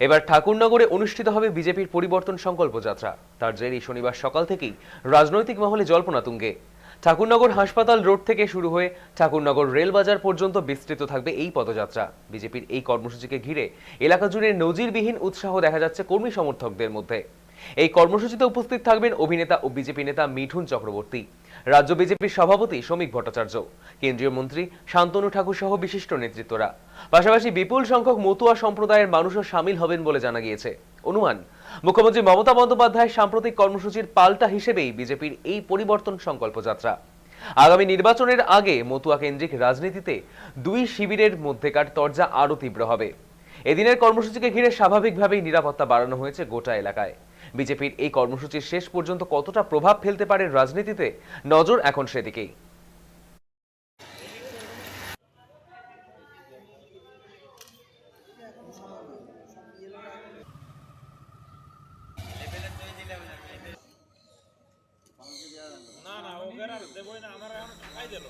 এবার ঠাকুরনগরে অনুষ্ঠিত হবে বিজেপির পরিবর্তন সংকল্প যাত্রা। তার জেরেই শনিবার সকাল থেকেই রাজনৈতিক মহলে জল্পনা তুঙ্গে। ঠাকুরনগর হাসপাতাল রোড থেকে শুরু হয়ে ঠাকুরনগর রেলবাজার পর্যন্ত বিস্তৃত থাকবে এই পদযাত্রা। বিজেপির এই কর্মসূচিকে ঘিরে এলাকা জুড়ে নজিরবিহীন উৎসাহ দেখা যাচ্ছে কর্মী সমর্থকদের মধ্যে। এই কর্মসূচিতে উপস্থিত থাকবেন অভিনেতা ও বিজেপি নেতা মিঠুন চক্রবর্তী, রাজ্য বিজেপির সভাপতি শ্রমিক ভট্টাচার্য, কেন্দ্রীয় মন্ত্রী শান্তনু ঠাকুর সহ বিশিষ্ট নেতৃত্বরা। পাশাপাশি বিপুল সংখ্যক মতুয়া সম্প্রদায়ের মানুষও সামিল হবেন বলে জানা গিয়েছে। অনুমান, মুখ্যমন্ত্রী মমতা বন্দ্যোপাধ্যায়ের সাম্প্রতিক কর্মসূচির পাল্টা হিসেবেই বিজেপির এই পরিবর্তন সংকল্প যাত্রা। আগামী নির্বাচনের আগে মতুয়া কেন্দ্রিক রাজনীতিতে দুই শিবিরের মধ্যেকার তরজা আরও তীব্র হবে। এদিনের কর্মসূচিকে ঘিরে স্বাভাবিকভাবেই নিরাপত্তা বাড়ানো হয়েছে গোটা এলাকায়। বিজেপির এই কর্মসূচির শেষ পর্যন্ত কতটা প্রভাব ফেলতে পারে রাজনীতিতে, নজর এখন সেদিকেই। না না ওকে আর দেবই না, আমার এখন টাকাই দিল।